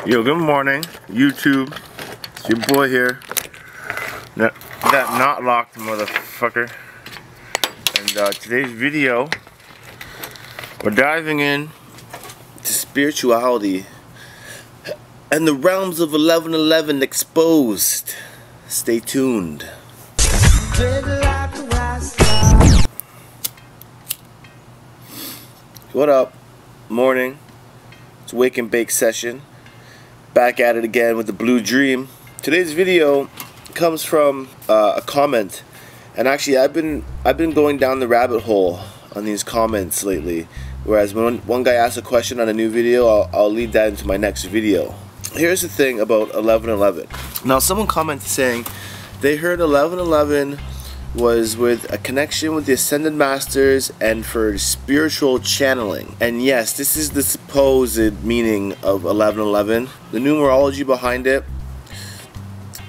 Yo, good morning, YouTube. It's your boy here. That not locked motherfucker. And today's video, we're diving in to spirituality and the realms of 1111 exposed. Stay tuned. What up? Morning. It's Wake and Bake session. Back at it again with the Blue Dream. Today's video comes from a comment, and actually I've been going down the rabbit hole on these comments lately. Whereas when one guy asks a question on a new video, I'll lead that into my next video. Here's the thing about 1111. Now, someone commented saying they heard 1111 was with a connection with the Ascended Masters and for spiritual channeling. And yes, this is the supposed meaning of 1111. The numerology behind it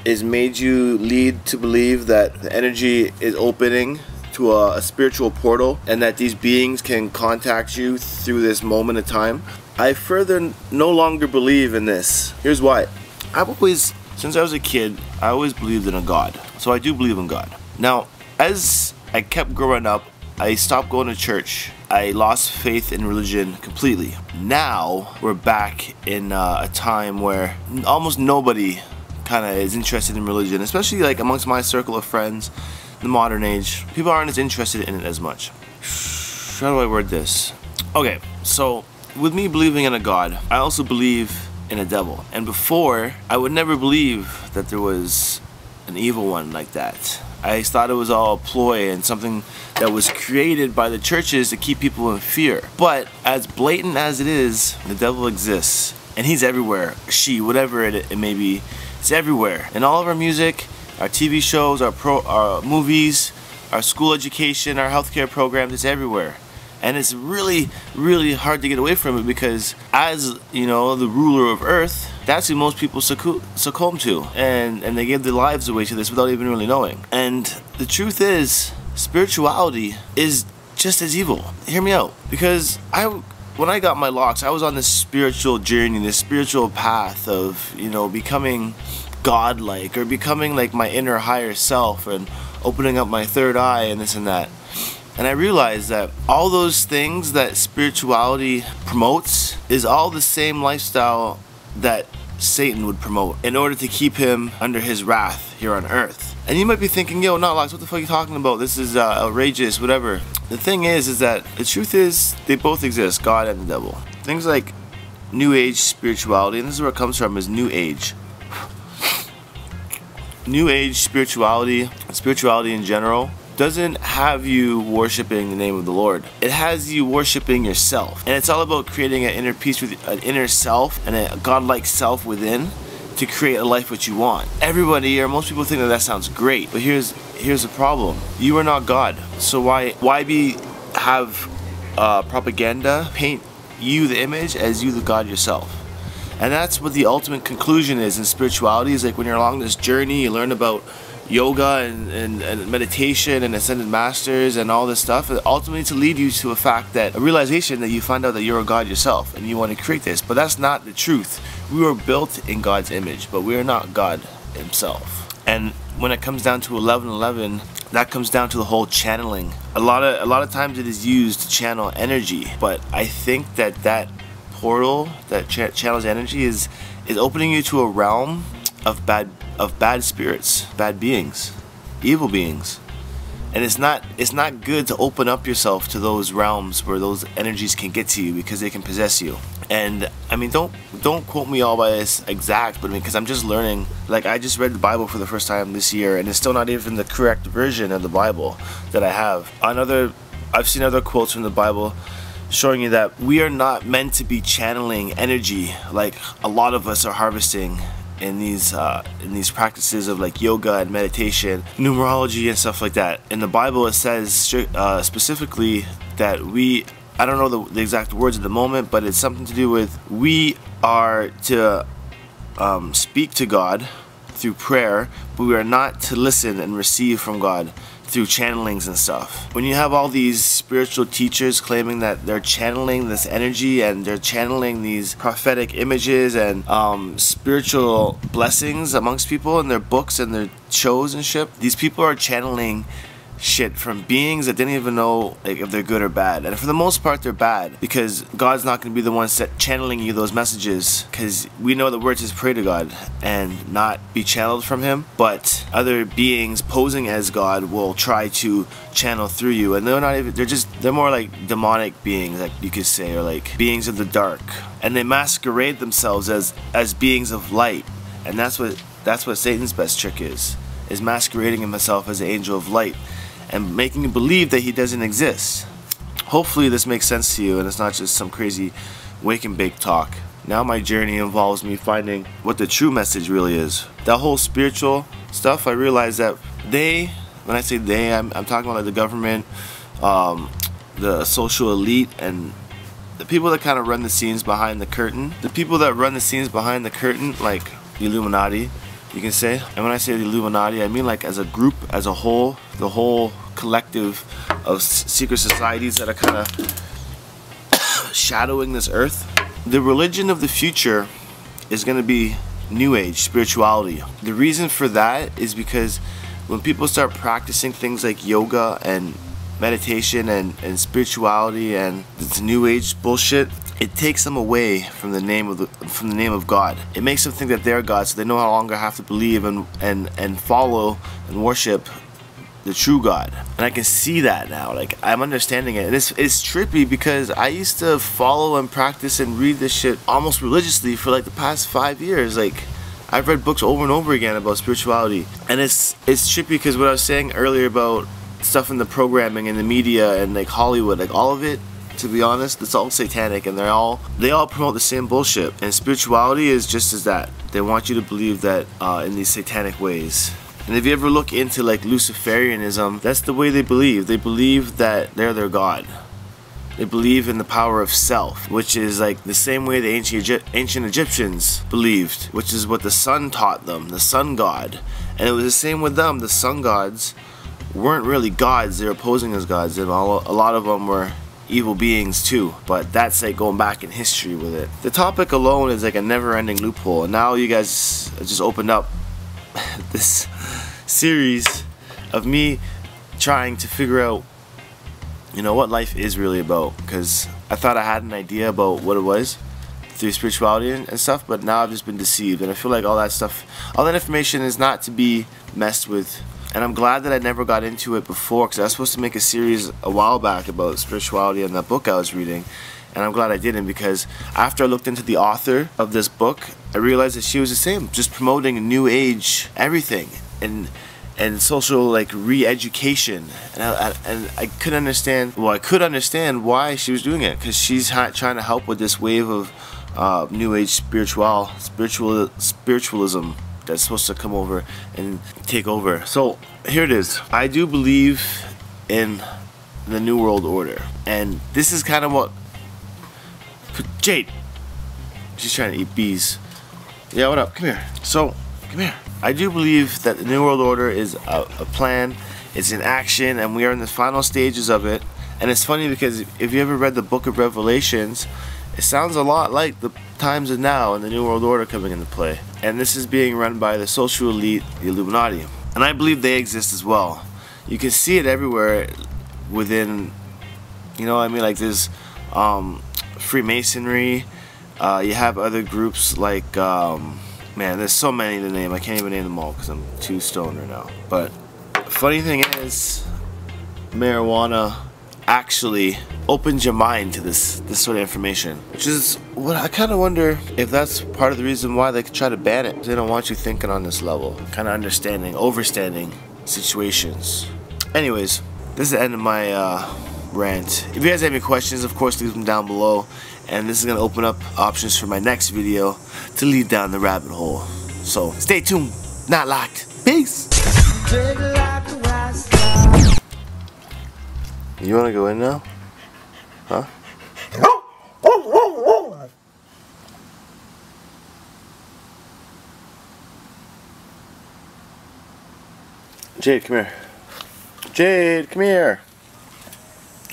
is made you lead to believe that the energy is opening to a spiritual portal and that these beings can contact you through this moment of time. I further no longer believe in this. Here's why. Since I was a kid, I always believed in a God. So I do believe in God. Now, as I kept growing up, I stopped going to church. I lost faith in religion completely. Now, we're back in a time where almost nobody kind of is interested in religion, especially like amongst my circle of friends, the modern age. People aren't as interested in it as much. How do I word this? Okay, so with me believing in a God, I also believe in a devil. And before, I would never believe that there was an evil one like that. I thought it was all a ploy and something that was created by the churches to keep people in fear. But as blatant as it is, the devil exists. And he's everywhere. She, whatever it may be, it's everywhere. In all of our music, our TV shows, our movies, our school education, our healthcare programs, it's everywhere. And it's really, really hard to get away from it because as, you know, the ruler of Earth, that's who most people succumb to. And they give their lives away to this without even really knowing. And the truth is, spirituality is just as evil. Hear me out. Because when I got my locks, I was on this spiritual journey, this spiritual path of, you know, becoming godlike or becoming like my inner higher self and opening up my third eye and this and that. And I realized that all those things that spirituality promotes is all the same lifestyle that Satan would promote in order to keep him under his wrath here on earth. And you might be thinking, yo, Notlox, what the fuck are you talking about? This is outrageous, whatever. The thing is that the truth is they both exist, God and the devil. Things like New Age spirituality, and this is where it comes from, is New Age. New Age spirituality in general, doesn't have you worshiping the name of the Lord. It has you worshiping yourself. And it's all about creating an inner peace with an inner self and a godlike self within to create a life what you want. Everybody, or most people, think that sounds great, but here's the problem. You are not God. So why have propaganda paint you the image as you the God yourself? And that's what the ultimate conclusion is in spirituality. Is like when you're along this journey, you learn about yoga and meditation and ascended masters and all this stuff, ultimately to lead you to a realization that you find out that you're a God yourself and you want to create this. But that's not the truth. We were built in God's image, but we are not God himself. And when it comes down to 1111, that comes down to the whole channeling. A lot of times it is used to channel energy, but I think that portal that channels energy is opening you to a realm of bad spirits, bad beings, evil beings. And it's not good to open up yourself to those realms where those energies can get to you because they can possess you. And I mean, don't quote me all by this exact, but I mean, because I'm just learning. Like, I just read the Bible for the first time this year, and it's still not even the correct version of the Bible that I have. I've seen other quotes from the Bible showing you that we are not meant to be channeling energy like a lot of us are harvesting in these practices of like yoga and meditation, numerology and stuff like that. In the Bible it says specifically that I don't know the exact words at the moment, but it's something to do with we are to speak to God through prayer, but we are not to listen and receive from God through channelings and stuff. When you have all these spiritual teachers claiming that they're channeling this energy and they're channeling these prophetic images and spiritual blessings amongst people in their books and their shows and shit, these people are channeling shit from beings that didn't even know like if they're good or bad, and for the most part they're bad, because God's not going to be the one channeling you those messages, because we know that we're to pray to God and not be channeled from him, but other beings posing as God will try to channel through you, and they're not even, they're more like demonic beings, like you could say, or like beings of the dark, and they masquerade themselves as beings of light, and that's what Satan's best trick is masquerading himself as an angel of light and making you believe that he doesn't exist. Hopefully this makes sense to you and it's not just some crazy wake and bake talk. Now my journey involves me finding what the true message really is. That whole spiritual stuff, I realized that when I say they, I'm talking about like the government, the social elite, and the people that kind of run the scenes behind the curtain. The people that run the scenes behind the curtain, like the Illuminati, you can say. And when I say the Illuminati, I mean like as a group, as a whole, the whole collective of secret societies that are kind of shadowing this earth. The religion of the future is going to be New Age spirituality. The reason for that is because when people start practicing things like yoga and meditation and spirituality and this New Age bullshit, it takes them away from the name of God. It makes them think that they're God, so they no longer have to believe and follow and worship the true God. And I can see that now. Like, I'm understanding it. And it's trippy because I used to follow and practice and read this shit almost religiously for like the past 5 years. Like, I've read books over and over again about spirituality. And it's trippy because what I was saying earlier about stuff in the programming and the media and like Hollywood, like all of it, to be honest, it's all satanic, and they all promote the same bullshit. And spirituality is just as that. They want you to believe that in these satanic ways. And if you ever look into like Luciferianism, that's the way they believe. They believe that they're their God. They believe in the power of self, which is like the same way the ancient Egyptians believed, which is what the sun taught them, the sun god. And it was the same with them. The sun gods weren't really gods, they were posing as gods, and a lot of them were evil beings too, but that's like going back in history with it. The topic alone is like a never-ending loophole, and now you guys just opened up this series of me trying to figure out, you know, what life is really about, because I thought I had an idea about what it was through spirituality and stuff, but now I've just been deceived, and I feel like all that stuff, all that information is not to be messed with. And I'm glad that I never got into it before, because I was supposed to make a series a while back about spirituality in that book I was reading, and I'm glad I didn't, because after I looked into the author of this book, I realized that she was the same, just promoting new age everything and social like re-education, and I could understand, well, I could understand why she was doing it, because she's trying to help with this wave of new age spiritualism that's supposed to come over and take over. So here it is. I do believe in the New World Order, and this is kind of what Jade, she's trying to eat bees. Yeah, what up? Come here. So come here. I do believe that the New World Order is a plan, it's in action, and we are in the final stages of it. And it's funny because if you ever read the book of Revelations, it sounds a lot like the times of now and the New World Order coming into play. And this is being run by the social elite, the Illuminati. And I believe they exist as well. You can see it everywhere within, you know what I mean, like there's Freemasonry, you have other groups like, man, there's so many to name, I can't even name them all because I'm too stoned right now. But funny thing is, marijuana actually opens your mind to this sort of information, which is what I kind of wonder if that's part of the reason why they try to ban it. They don't want you thinking on this level, kind of overstanding situations. Anyways, this is the end of my rant. If you guys have any questions, of course, leave them down below, and this is gonna open up options for my next video to lead down the rabbit hole. So stay tuned, not locked. Peace. You wanna go in now? Huh? Jade, come here. Jade, come here.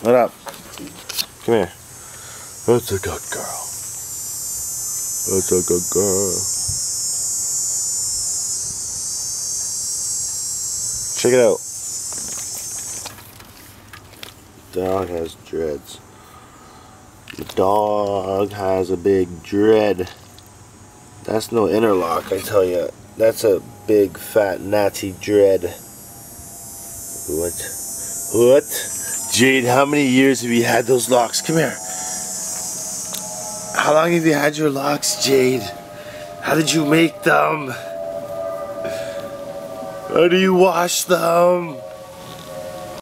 What up? Come here. That's a good girl. That's a good girl. Check it out. Dog has dreads. The dog has a big dread. That's no interlock, I tell you. That's a big fat natty dread. What? What? Jade, how many years have you had those locks? Come here. How long have you had your locks, Jade? How did you make them? How do you wash them?